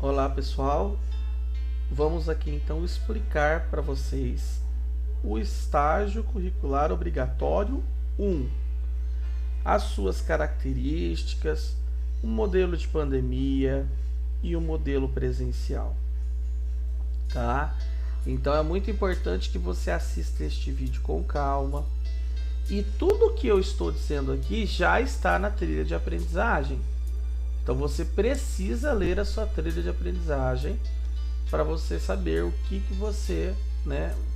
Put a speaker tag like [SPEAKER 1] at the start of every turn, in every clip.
[SPEAKER 1] Olá pessoal, vamos aqui então explicar para vocês o estágio curricular obrigatório 1, as suas características, o modelo de pandemia e o modelo presencial, tá? Então é muito importante que você assista este vídeo com calma e tudo que eu estou dizendo aqui já está na trilha de aprendizagem. Então você precisa ler a sua trilha de aprendizagem para você saber o que você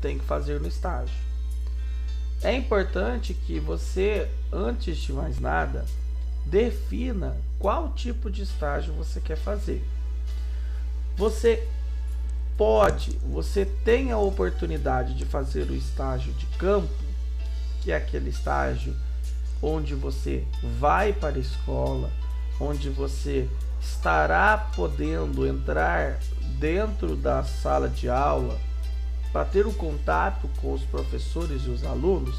[SPEAKER 1] tem que fazer no estágio. É importante que você, antes de mais nada, defina qual tipo de estágio você quer fazer. Você tem a oportunidade de fazer o estágio de campo, que é aquele estágio onde você vai para a escola, onde você estará podendo entrar dentro da sala de aula para ter o contato com os professores e os alunos.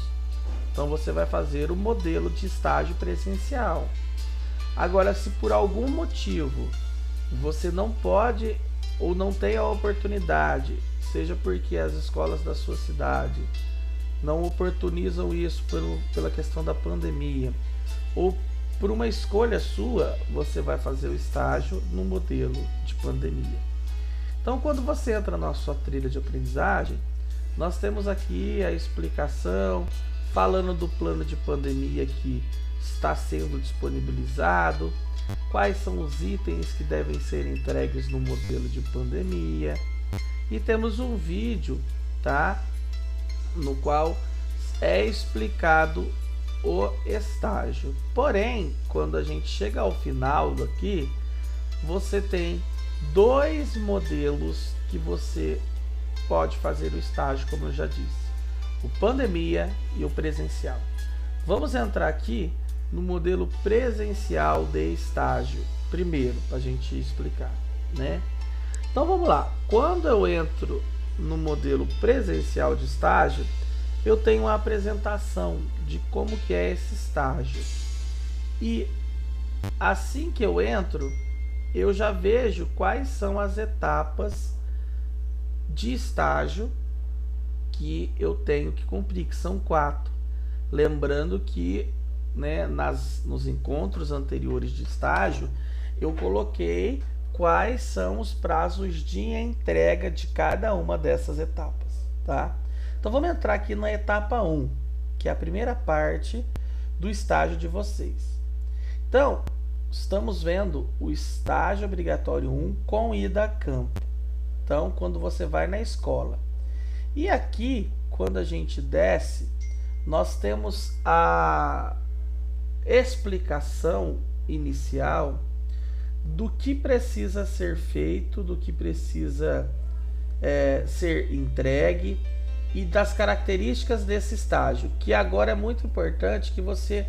[SPEAKER 1] Então você vai fazer o modelo de estágio presencial. Agora, se por algum motivo você não pode ou não tem a oportunidade, seja porque as escolas da sua cidade não oportunizam isso pela questão da pandemia, ou por uma escolha sua, você vai fazer o estágio no modelo de pandemia. Então, quando você entra na sua trilha de aprendizagem, nós temos aqui a explicação, falando do plano de pandemia que está sendo disponibilizado, quais são os itens que devem ser entregues no modelo de pandemia, e temos um vídeo, tá? No qual é explicado o estágio. Porém, quando a gente chega ao final daqui, você tem dois modelos que você pode fazer o estágio, como eu já disse: o pandemia e o presencial. Vamos entrar aqui no modelo presencial de estágio primeiro, para a gente explicar, né? Então vamos lá. Quando eu entro no modelo presencial de estágio, eu tenho uma apresentação de como que é esse estágio. E assim que eu entro, eu já vejo quais são as etapas de estágio que eu tenho que cumprir, que são 4. Lembrando que nos encontros anteriores de estágio, eu coloquei quais são os prazos de entrega de cada uma dessas etapas, tá? Então vamos entrar aqui na etapa 1, que é a primeira parte do estágio de vocês. Então, estamos vendo o estágio obrigatório 1 com ida a campo. Então, quando você vai na escola. E aqui, quando a gente desce, nós temos a explicação inicial do que precisa ser feito, do que precisa ser entregue, e das características desse estágio, que agora é muito importante que você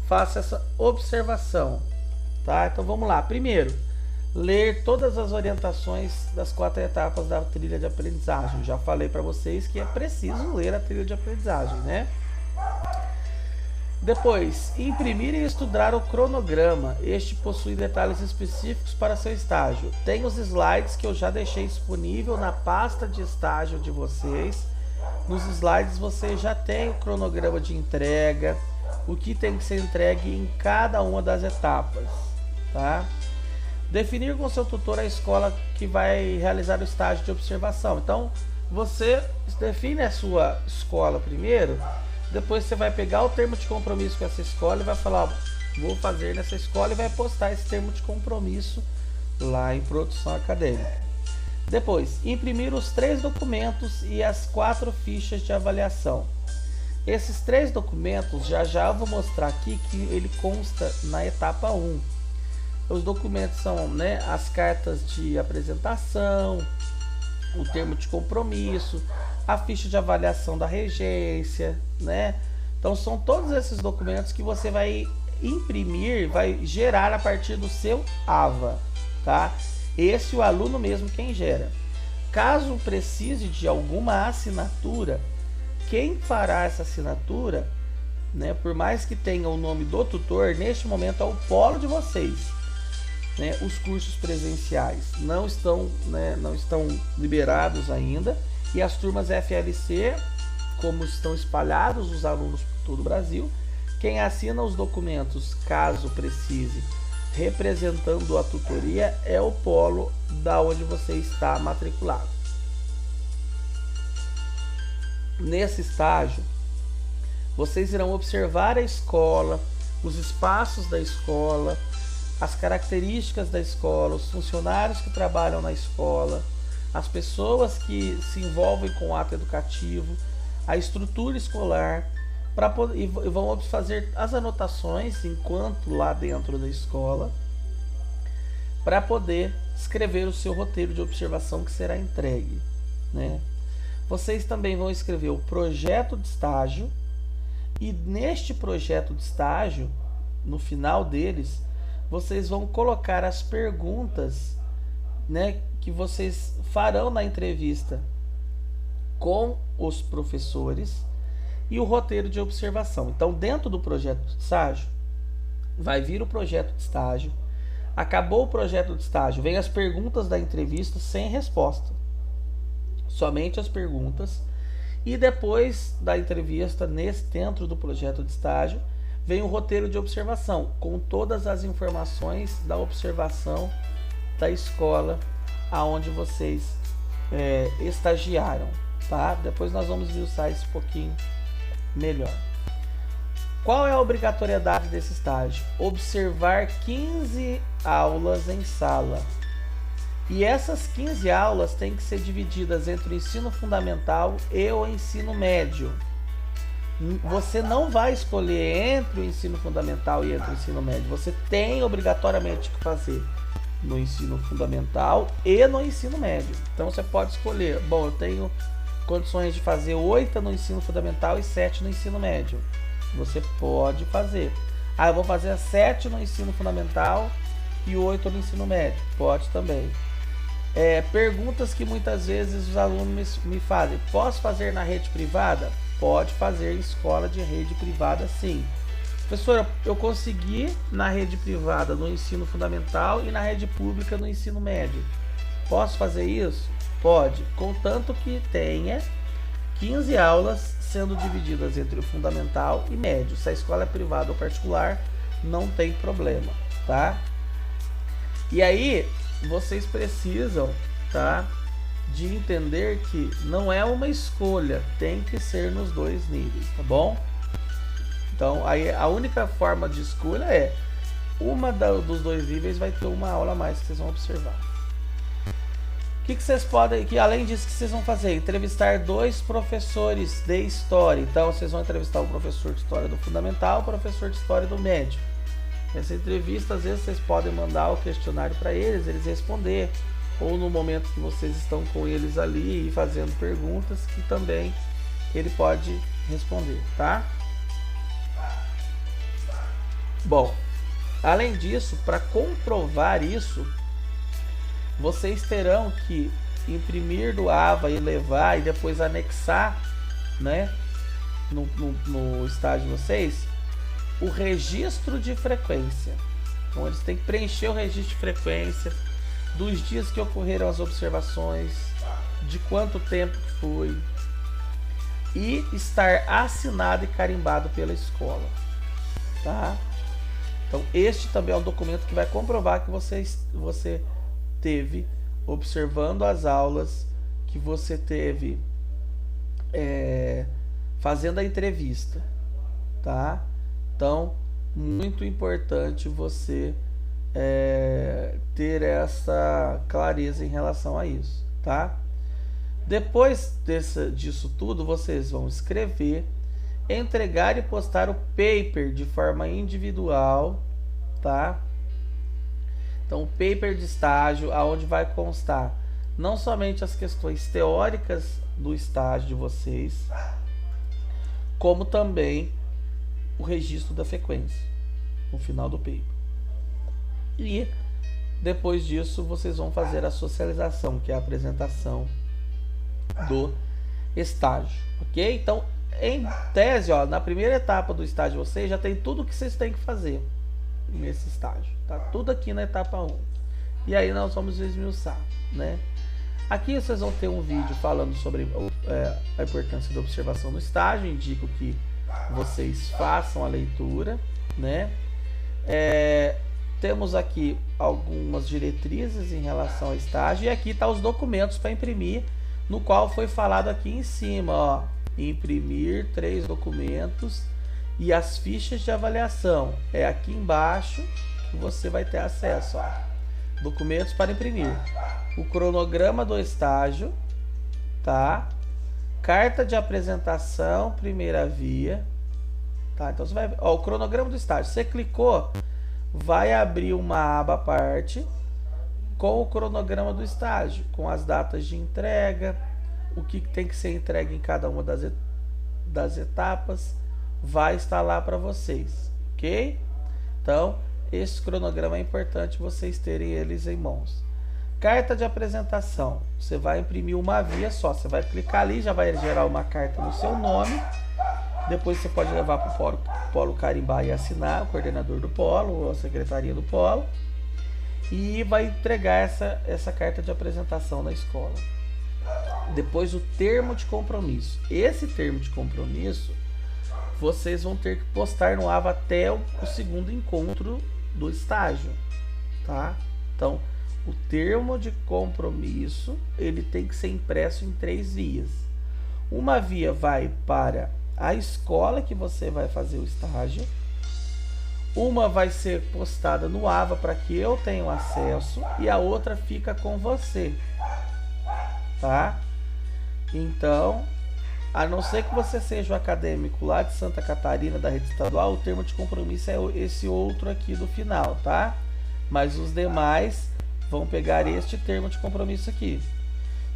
[SPEAKER 1] faça essa observação, tá? Então vamos lá. Primeiro, ler todas as orientações das 4 etapas da trilha de aprendizagem. Já falei para vocês que é preciso ler a trilha de aprendizagem, né? Depois, imprimir e estudar o cronograma. Este possui detalhes específicos para seu estágio. Tem os slides que eu já deixei disponível na pasta de estágio de vocês. Nos slides você já tem o cronograma de entrega, o que tem que ser entregue em cada uma das etapas, tá? Definir com seu tutor a escola que vai realizar o estágio de observação. Então, você define a sua escola primeiro, depois você vai pegar o termo de compromisso com essa escola e vai falar: vou fazer nessa escola, e vai postar esse termo de compromisso lá em produção acadêmica. Depois, imprimir os 3 documentos e as 4 fichas de avaliação. Esses 3 documentos já vou mostrar aqui que ele consta na etapa 1. Os documentos são as cartas de apresentação, o termo de compromisso, a ficha de avaliação da regência, Então são todos esses documentos que você vai imprimir, vai gerar a partir do seu AVA, tá? Esse é o aluno mesmo quem gera. Caso precise de alguma assinatura, quem fará essa assinatura, por mais que tenha o nome do tutor, neste momento é o polo de vocês. né, os cursos presenciais não estão, né, não estão liberados ainda, e as turmas FLC, como estão espalhados os alunos por todo o Brasil, quem assina os documentos, caso precise, representando a tutoria, é o polo da onde você está matriculado. Nesse estágio, vocês irão observar a escola, os espaços da escola, as características da escola, os funcionários que trabalham na escola, as pessoas que se envolvem com o ato educativo, a estrutura escolar, e vão fazer as anotações enquanto lá dentro da escola, para poder escrever o seu roteiro de observação que será entregue, né? Vocês também vão escrever o projeto de estágio, e neste projeto de estágio, no final deles, vocês vão colocar as perguntas, né, que vocês farão na entrevista com os professores e o roteiro de observação. Então, dentro do projeto de estágio, vai vir o projeto de estágio. Acabou o projeto de estágio, vem as perguntas da entrevista sem resposta. Somente as perguntas. E depois da entrevista, dentro do projeto de estágio, vem o roteiro de observação, com todas as informações da observação da escola aonde vocês estagiaram, tá? Depois nós vamos esmiuçar isso um pouquinho melhor. Qual é a obrigatoriedade desse estágio? Observar 15 aulas em sala. E essas 15 aulas têm que ser divididas entre o ensino fundamental e o ensino médio. Você não vai escolher entre o ensino fundamental e entre o ensino médio. Você tem obrigatoriamente que fazer no ensino fundamental e no ensino médio. Então você pode escolher, bom, eu tenho condições de fazer 8 no ensino fundamental e 7 no ensino médio. Você pode fazer. Ah, eu vou fazer 7 no ensino fundamental e 8 no ensino médio. Pode também. Perguntas que muitas vezes os alunos me fazem. Posso fazer na rede privada? Pode fazer em escola de rede privada, sim. Professora, eu consegui na rede privada no ensino fundamental e na rede pública no ensino médio. Posso fazer isso? Pode, contanto que tenha 15 aulas sendo divididas entre o fundamental e médio. Se a escola é privada ou particular, não tem problema, tá? E aí, vocês precisam, tá, de entender que não é uma escolha, tem que ser nos dois níveis, tá bom? Então, aí a única forma de escolha é dos dois níveis vai ter uma aula a mais que vocês vão observar. O que vocês podem, além disso, que vocês vão fazer? Entrevistar 2 professores de história. Então, vocês vão entrevistar o professor de história do fundamental, o professor de história do médio. Nessa entrevista, às vezes vocês podem mandar o questionário para eles responder, ou no momento que vocês estão com eles ali e fazendo perguntas, que também ele pode responder, tá? Bom, além disso, para comprovar isso, vocês terão que imprimir do AVA e levar e depois anexar, né, no estágio de vocês, o registro de frequência. Então eles têm que preencher o registro de frequência dos dias que ocorreram as observações, de quanto tempo foi, e estar assinado e carimbado pela escola, tá? Então este também é um documento que vai comprovar que você teve observando as aulas, que você teve fazendo a entrevista, tá? Então, muito importante você ter essa clareza em relação a isso, tá? Depois disso tudo, vocês vão escrever, entregar e postar o paper de forma individual, tá? Então, o paper de estágio, aonde vai constar não somente as questões teóricas do estágio de vocês, como também o registro da frequência no final do paper. E depois disso vocês vão fazer a socialização, que é a apresentação do estágio, ok? Então, em tese, ó, na primeira etapa do estágio vocês já tem tudo o que vocês têm que fazer, nesse estágio. Tá tudo aqui na etapa 1. E aí nós vamos esmiuçar, né? Aqui vocês vão ter um vídeo falando sobre a importância da observação no estágio. Indico que vocês façam a leitura, né? Temos aqui algumas diretrizes em relação ao estágio. E aqui está os documentos para imprimir, no qual foi falado aqui em cima, ó. Imprimir 3 documentos e as fichas de avaliação. É aqui embaixo que você vai ter acesso, ó. Documentos para imprimir. O cronograma do estágio, tá? Carta de apresentação, primeira via, tá? Então você vai, ó, o cronograma do estágio. Você clicou, vai abrir uma aba à parte com o cronograma do estágio, com as datas de entrega, o que tem que ser entregue em cada uma das etapas, vai estar lá para vocês, ok? Então, esse cronograma é importante vocês terem eles em mãos. Carta de apresentação, você vai imprimir uma via só, você vai clicar ali, já vai gerar uma carta no seu nome, depois você pode levar para o polo carimbar e assinar, o coordenador do polo ou a secretaria do polo, e vai entregar essa carta de apresentação na escola. Depois o termo de compromisso. Esse termo de compromisso vocês vão ter que postar no AVA até o segundo encontro do estágio, tá? Então, o termo de compromisso, ele tem que ser impresso em 3 vias. Uma via vai para a escola que você vai fazer o estágio. Uma vai ser postada no AVA para que eu tenha acesso e a outra fica com você, tá? Então, a não ser que você seja um acadêmico lá de Santa Catarina, da rede estadual, o termo de compromisso é esse outro aqui do final, tá? Mas os demais vão pegar este termo de compromisso aqui.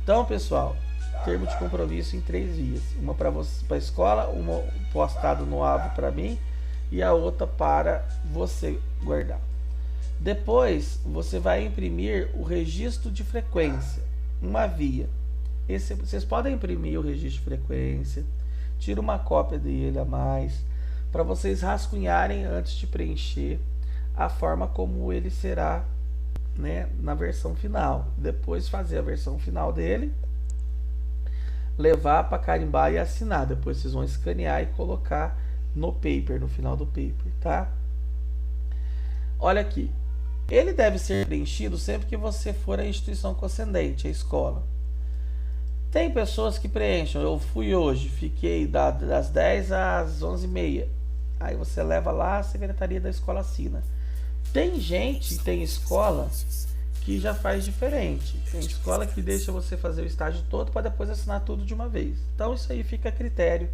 [SPEAKER 1] Então, pessoal, termo de compromisso em 3 vias. Uma para a escola, uma postado no AVA para mim e a outra para você guardar. Depois, você vai imprimir o registro de frequência, uma via. Vocês podem imprimir o registro de frequência, tira uma cópia dele a mais, para vocês rascunharem antes de preencher a forma como ele será, né, na versão final. Depois fazer a versão final dele, levar para carimbar e assinar. Depois vocês vão escanear e colocar no paper, no final do paper, tá? Olha aqui, ele deve ser preenchido sempre que você for à instituição concedente, a escola. Tem pessoas que preenchem. Eu fui hoje, fiquei das 10 às 11h30. Aí você leva lá, a secretaria da escola assina. Tem gente, tem escola que já faz diferente. Tem escola que deixa você fazer o estágio todo para depois assinar tudo de uma vez. Então isso aí fica a critério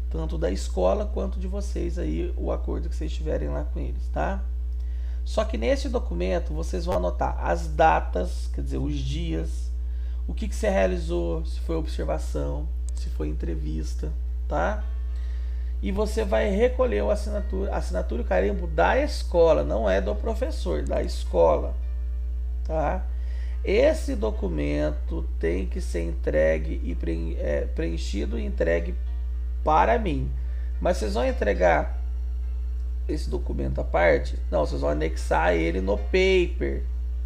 [SPEAKER 1] tanto da escola quanto de vocês aí, o acordo que vocês tiverem lá com eles, tá? Só que nesse documento vocês vão anotar as datas, quer dizer, os dias, o que você realizou, se foi observação, se foi entrevista, tá? E você vai recolher a assinatura e o carimbo da escola, não é do professor, da escola, tá? Esse documento tem que ser entregue e preenchido e entregue para mim. Mas vocês vão entregar esse documento à parte? Não, vocês vão anexar ele no paper.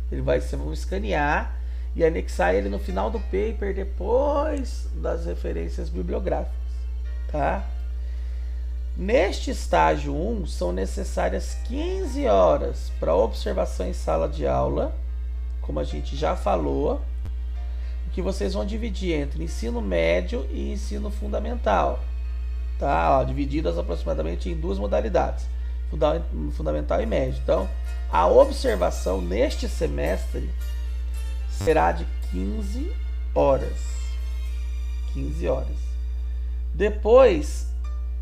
[SPEAKER 1] Vocês vão escanear e anexar ele no final do paper, depois das referências bibliográficas, tá? Neste estágio 1, são necessárias 15 horas para observação em sala de aula, como a gente já falou, que vocês vão dividir entre ensino médio e ensino fundamental, tá? Ó, divididas aproximadamente em 2 modalidades, fundamental e médio. Então, a observação neste semestre será de 15 horas. 15 horas. Depois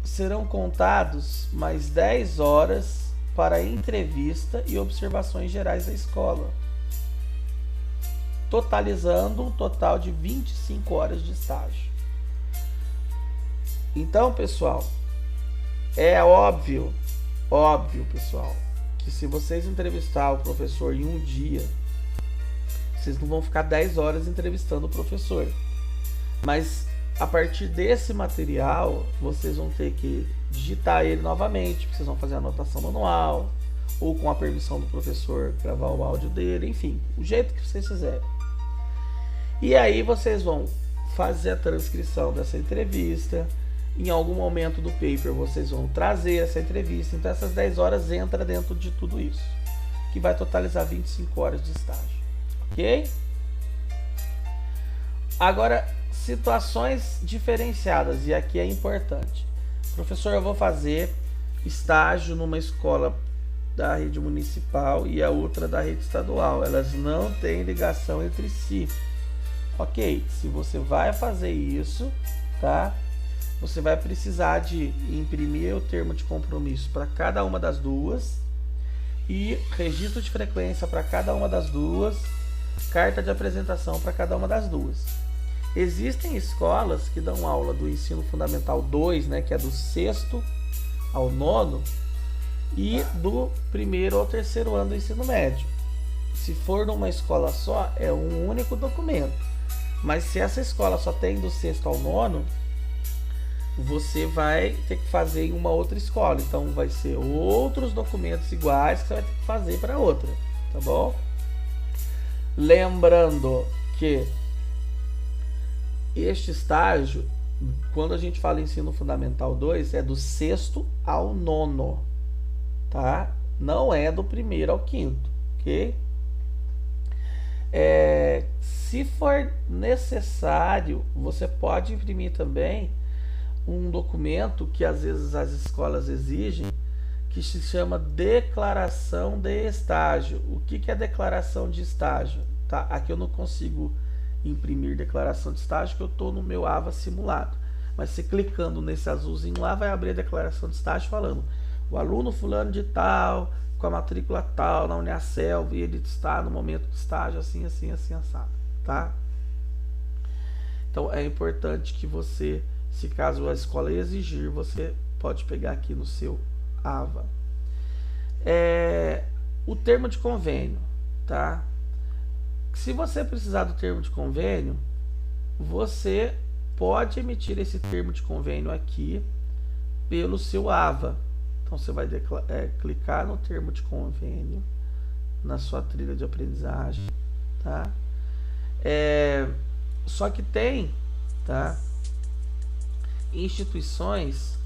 [SPEAKER 1] serão contados mais 10 horas para entrevista e observações gerais da escola, totalizando um total de 25 horas de estágio. Então, pessoal, é óbvio, pessoal, que se vocês entrevistar o professor em um dia, vocês não vão ficar 10 horas entrevistando o professor. Mas a partir desse material, vocês vão ter que digitar ele novamente, vocês vão fazer a anotação manual, ou com a permissão do professor gravar o áudio dele, enfim, o jeito que vocês fizerem. E aí vocês vão fazer a transcrição dessa entrevista. Em algum momento do paper vocês vão trazer essa entrevista. Então essas 10 horas entra dentro de tudo isso, que vai totalizar 25 horas de estágio, ok? Agora, situações diferenciadas, e aqui é importante. Professor, eu vou fazer estágio numa escola da rede municipal e a outra da rede estadual. Elas não têm ligação entre si. Ok, se você vai fazer isso, tá? Você vai precisar de imprimir o termo de compromisso para cada uma das duas e registro de frequência para cada uma das duas, carta de apresentação para cada uma das duas. Existem escolas que dão aula do ensino fundamental 2, né, que é do 6º ao 9º, e do 1º ao 3º ano do ensino médio. Se for numa escola só, é um único documento. Mas se essa escola só tem do 6º ao 9º, você vai ter que fazer em uma outra escola. Então vai ser outros documentos iguais que você vai ter que fazer para outra, tá bom? Lembrando que este estágio, quando a gente fala em ensino fundamental 2, é do 6º ao 9º, tá? Não é do 1º ao 5º, ok? Se for necessário, você pode imprimir também um documento que às vezes as escolas exigem, que se chama declaração de estágio. O que é declaração de estágio? Tá? Aqui eu não consigo imprimir declaração de estágio, que eu estou no meu AVA simulado. Mas você clicando nesse azulzinho lá, vai abrir a declaração de estágio falando: o aluno fulano de tal, com a matrícula tal, na Uniaselv, e ele está no momento de estágio assim, assim, assim, assado, tá? Então é importante que você, se caso a escola exigir, você pode pegar aqui no seu AVA. O termo de convênio, tá? Se você precisar do termo de convênio, você pode emitir esse termo de convênio aqui pelo seu AVA. Então você vai clicar no termo de convênio na sua trilha de aprendizagem, tá? Só que tem, tá, instituições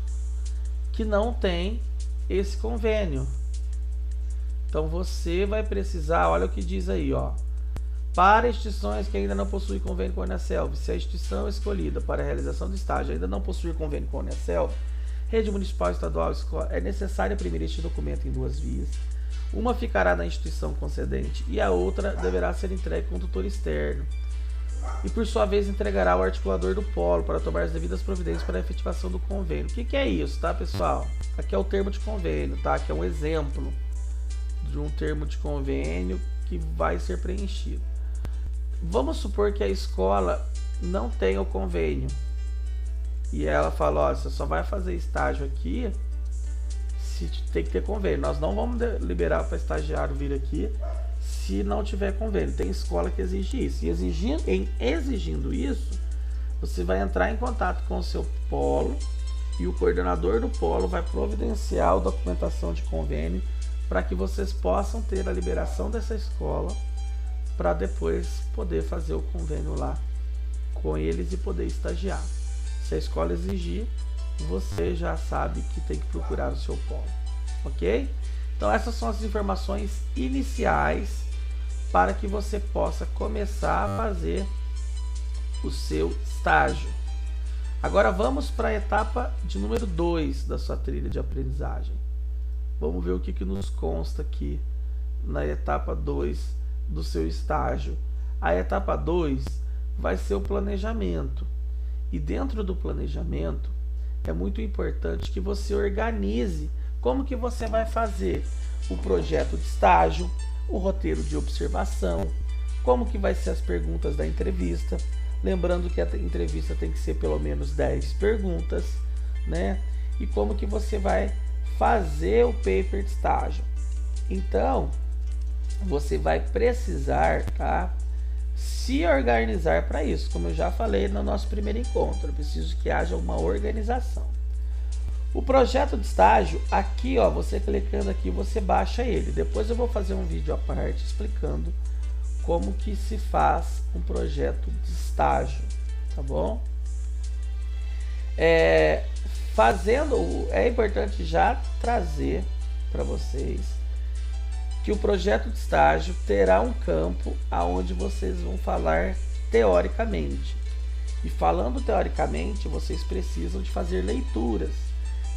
[SPEAKER 1] que não tem esse convênio. Então você vai precisar, olha o que diz aí, ó. Para instituições que ainda não possuem convênio com a Uniaselv, se a instituição escolhida para a realização do estágio ainda não possuir convênio com a Uniaselv, rede municipal, estadual, escola, é necessário imprimir este documento em 2 vias. Uma ficará na instituição concedente e a outra deverá ser entregue com tutor externo. E por sua vez entregará ao articulador do polo para tomar as devidas providências para a efetivação do convênio. O que é isso, tá, pessoal? Aqui é o termo de convênio, tá? Aqui é um exemplo de um termo de convênio que vai ser preenchido. Vamos supor que a escola não tenha o convênio e ela fala: ó, você só vai fazer estágio aqui se tem que ter convênio. Nós não vamos liberar para estagiário vir aqui se não tiver convênio. Tem escola que exige isso. E exigindo isso, você vai entrar em contato com o seu polo e o coordenador do polo vai providenciar a documentação de convênio para que vocês possam ter a liberação dessa escola para depois poder fazer o convênio lá com eles e poder estagiar. Se a escola exigir, você já sabe que tem que procurar o seu polo, ok? Então essas são as informações iniciais para que você possa começar a fazer o seu estágio. Agora vamos para a etapa de número 2 da sua trilha de aprendizagem. Vamos ver o que nos consta aqui na etapa 2 do seu estágio. A etapa 2 vai ser o planejamento. E dentro do planejamento é muito importante que você organize como que você vai fazer o projeto de estágio, o roteiro de observação, como que vai ser as perguntas da entrevista. Lembrando que a entrevista tem que ser pelo menos 10 perguntas, né? E como que você vai fazer o paper de estágio. Então, você vai precisar, tá, se organizar para isso. Como eu já falei no nosso primeiro encontro, eu preciso que haja uma organização. O projeto de estágio, aqui ó, você clicando aqui, você baixa ele. Depois eu vou fazer um vídeo à parte explicando como que se faz um projeto de estágio, tá bom? É importante já trazer para vocês que o projeto de estágio terá um campo aonde vocês vão falar teoricamente. E falando teoricamente, vocês precisam de fazer leituras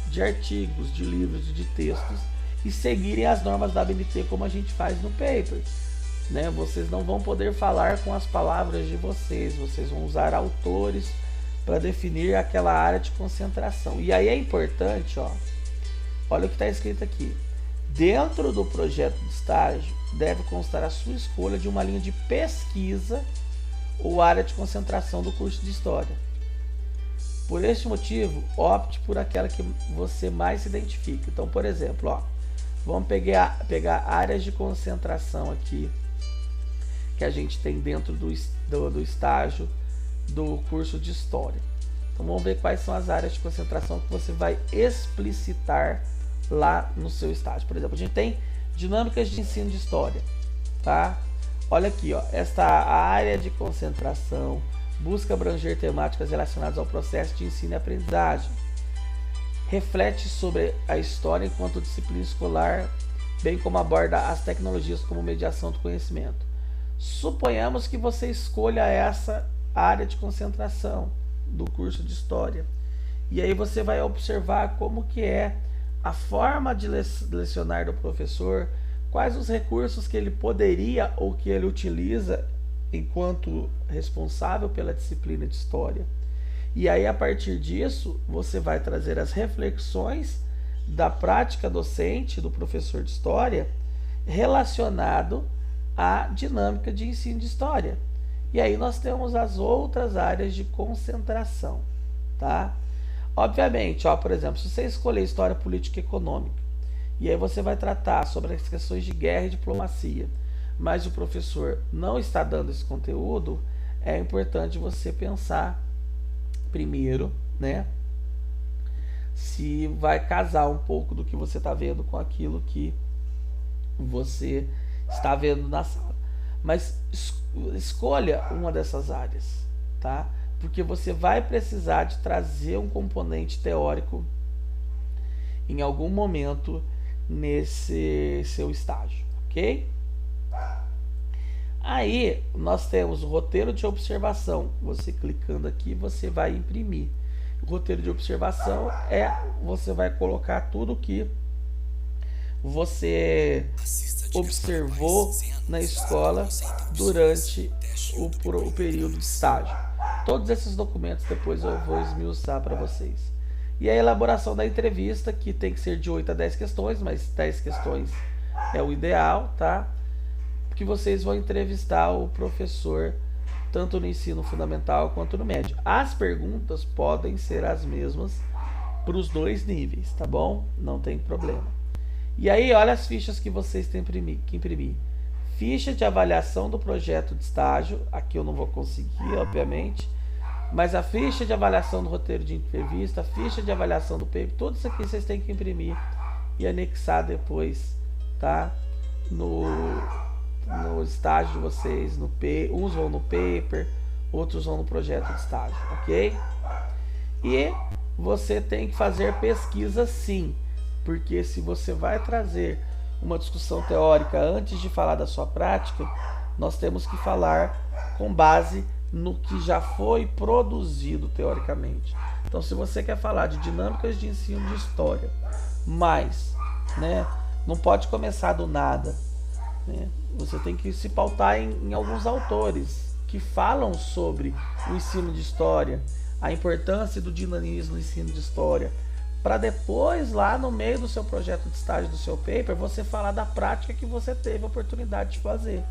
[SPEAKER 1] de artigos, de livros e de textos e seguirem as normas da ABNT como a gente faz no paper, né? Vocês não vão poder falar com as palavras de vocês vão usar autores para definir aquela área de concentração. E aí é importante, ó, olha o que está escrito aqui. Dentro do projeto de estágio, deve constar a sua escolha de uma linha de pesquisa ou área de concentração do curso de História. Por este motivo, opte por aquela que você mais se identifica. Então, por exemplo, ó, vamos pegar áreas de concentração aqui que a gente tem dentro do estágio do curso de História. Então vamos ver quais são as áreas de concentração que você vai explicitar lá no seu estágio. Por exemplo, a gente tem dinâmicas de ensino de História, tá? Olha aqui, ó, esta área de concentração busca abranger temáticas relacionadas ao processo de ensino e aprendizagem. Reflete sobre a história enquanto disciplina escolar, bem como aborda as tecnologias como mediação do conhecimento. Suponhamos que você escolha essa área de concentração do curso de História. E aí você vai observar como que é a forma de lecionar do professor, quais os recursos que ele poderia ou que ele utiliza enquanto responsável pela disciplina de História. E aí a partir disso você vai trazer as reflexões da prática docente do professor de História relacionado à dinâmica de ensino de História. E aí nós temos as outras áreas de concentração, tá? Obviamente, ó, por exemplo, se você escolher História Política e Econômica, e aí você vai tratar sobre as questões de guerra e diplomacia, mas o professor não está dando esse conteúdo, é importante você pensar primeiro, né, se vai casar um pouco do que você está vendo com aquilo que você está vendo na sala. Mas escolha uma dessas áreas, tá? Porque você vai precisar de trazer um componente teórico em algum momento nesse seu estágio, ok? Aí nós temos o roteiro de observação. Você clicando aqui, você vai imprimir. O roteiro de observação você vai colocar tudo que você observou na escola durante o período de estágio. Todos esses documentos depois eu vou esmiuçar para vocês. E a elaboração da entrevista, que tem que ser de 8 a 10 questões, mas 10 questões é o ideal, tá? Que vocês vão entrevistar o professor tanto no ensino fundamental quanto no médio. As perguntas podem ser as mesmas para os dois níveis, tá bom? Não tem problema. E aí, olha as fichas que vocês têm que imprimir. Ficha de avaliação do projeto de estágio. Aqui eu não vou conseguir, obviamente. Mas a ficha de avaliação do roteiro de entrevista, a ficha de avaliação do paper, tudo isso aqui vocês têm que imprimir e anexar depois, tá? No estágio de vocês, uns vão no paper, outros vão no projeto de estágio, ok? E você tem que fazer pesquisa sim, porque se você vai trazer uma discussão teórica antes de falar da sua prática, nós temos que falar com base no que já foi produzido teoricamente. Então, se você quer falar de dinâmicas de ensino de História, mas, né, não pode começar do nada, né? Você tem que se pautar em alguns autores que falam sobre o ensino de História, a importância do dinamismo no ensino de História, para depois, lá no meio do seu projeto de estágio, do seu paper, você falar da prática que você teve a oportunidade de fazer.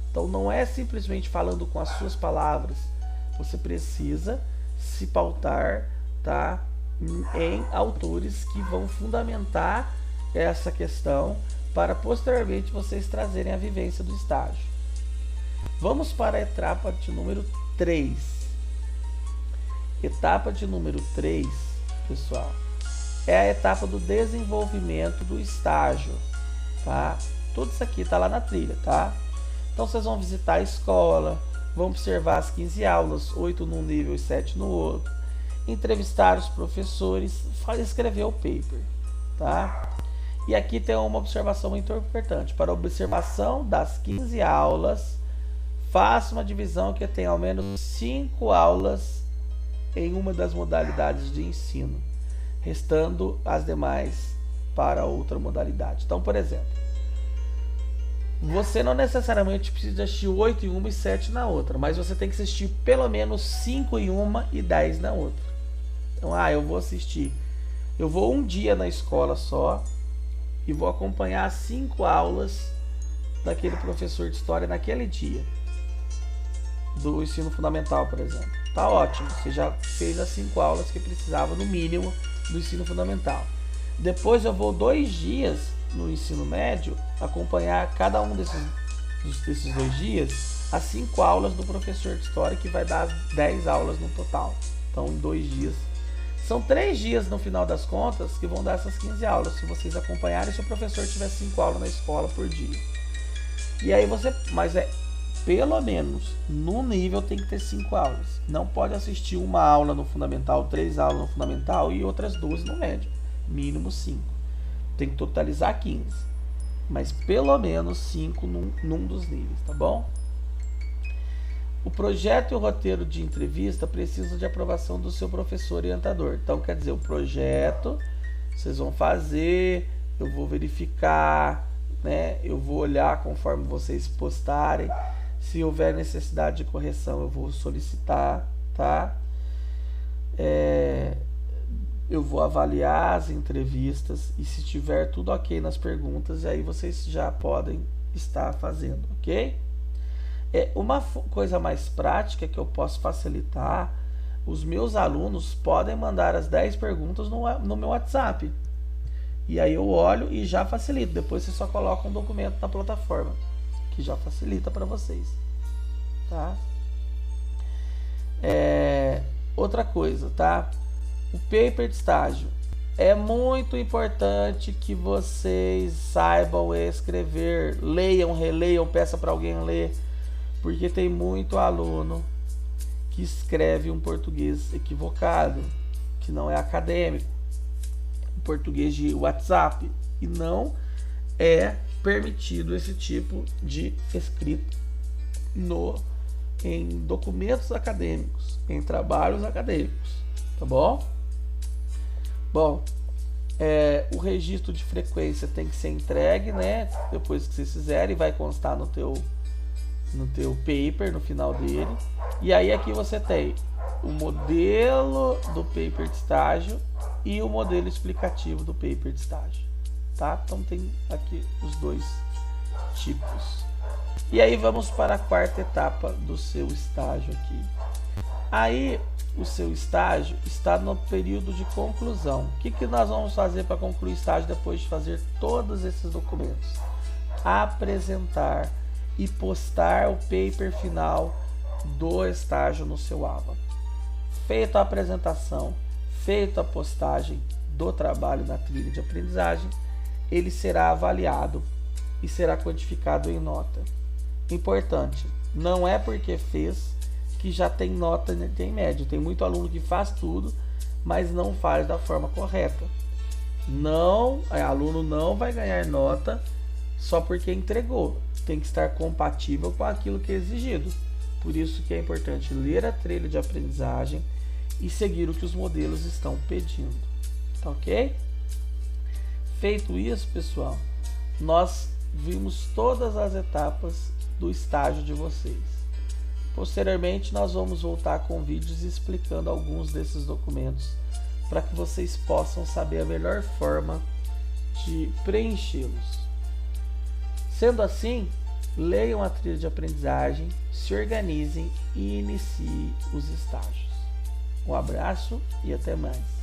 [SPEAKER 1] Então não é simplesmente falando com as suas palavras, você precisa se pautar, tá, em autores que vão fundamentar essa questão para posteriormente vocês trazerem a vivência do estágio. Vamos para a etapa de número 3. Etapa de número 3, pessoal, é a etapa do desenvolvimento do estágio, tá? Tudo isso aqui tá lá na trilha, tá? Então vocês vão visitar a escola, vão observar as 15 aulas, 8 num nível e 7 no outro, entrevistar os professores, escrever o paper, tá? E aqui tem uma observação muito importante. Para a observação das 15 aulas, faça uma divisão que tenha ao menos 5 aulas em uma das modalidades de ensino, restando as demais para outra modalidade. Então, por exemplo, você não necessariamente precisa assistir 8 em uma e 7 na outra, mas você tem que assistir pelo menos 5 em uma e 10 na outra. Então, eu vou um dia na escola só e vou acompanhar 5 aulas daquele professor de história naquele dia, do ensino fundamental, por exemplo. Tá ótimo, você já fez as 5 aulas que precisava no mínimo do ensino fundamental. Depois eu vou 2 dias no ensino médio acompanhar cada um desses 2 dias as 5 aulas do professor de história, que vai dar 10 aulas no total. Então, em 2 dias. São 3 dias no final das contas que vão dar essas 15 aulas, se vocês acompanharem, se o professor tiver 5 aulas na escola por dia. E aí mas pelo menos no nível tem que ter 5 aulas. Não pode assistir uma aula no fundamental, 3 aulas no fundamental e outras 12 no médio. Mínimo 5. Tem que totalizar 15. Mas pelo menos 5 num dos níveis, tá bom? O projeto e o roteiro de entrevista precisam de aprovação do seu professor orientador. Então, quer dizer, o projeto vocês vão fazer, eu vou verificar, né? Eu vou olhar conforme vocês postarem. Se houver necessidade de correção, eu vou solicitar, tá? Eu vou avaliar as entrevistas e se tiver tudo ok nas perguntas, aí vocês já podem estar fazendo, ok? Uma coisa mais prática que eu posso facilitar, os meus alunos podem mandar as 10 perguntas no meu WhatsApp. E aí eu olho e já facilito. Depois você só coloca um documento na plataforma, que já facilita para vocês. Tá? Outra coisa, tá? O paper de estágio. É muito importante que vocês saibam escrever, leiam, releiam, peça para alguém ler, porque tem muito aluno que escreve um português equivocado, que não é acadêmico, um português de WhatsApp, e não é permitido esse tipo de escrita em documentos acadêmicos, em trabalhos acadêmicos, tá bom? Bom, o registro de frequência tem que ser entregue, né? Depois que vocês fizerem, vai constar no teu paper, no final dele. E aí aqui você tem o modelo do paper de estágio e o modelo explicativo do paper de estágio, tá? Então tem aqui os 2 tipos. E aí vamos para a 4ª etapa do seu estágio aqui. Aí o seu estágio está no período de conclusão. O que nós vamos fazer para concluir o estágio depois de fazer todos esses documentos? Apresentar e postar o paper final do estágio no seu Ava. Feita a apresentação, feita a postagem do trabalho na trilha de aprendizagem, ele será avaliado e será quantificado em nota. Importante, não é porque fez que já tem nota, tem média. Tem muito aluno que faz tudo, mas não faz da forma correta. Aluno não vai ganhar nota só porque entregou. Tem que estar compatível com aquilo que é exigido. Por isso que é importante ler a trilha de aprendizagem e seguir o que os modelos estão pedindo. Tá ok? Feito isso, pessoal, nós vimos todas as etapas do estágio de vocês. Posteriormente, nós vamos voltar com vídeos explicando alguns desses documentos para que vocês possam saber a melhor forma de preenchê-los. Sendo assim, leiam a trilha de aprendizagem, se organizem e iniciem os estágios. Um abraço e até mais.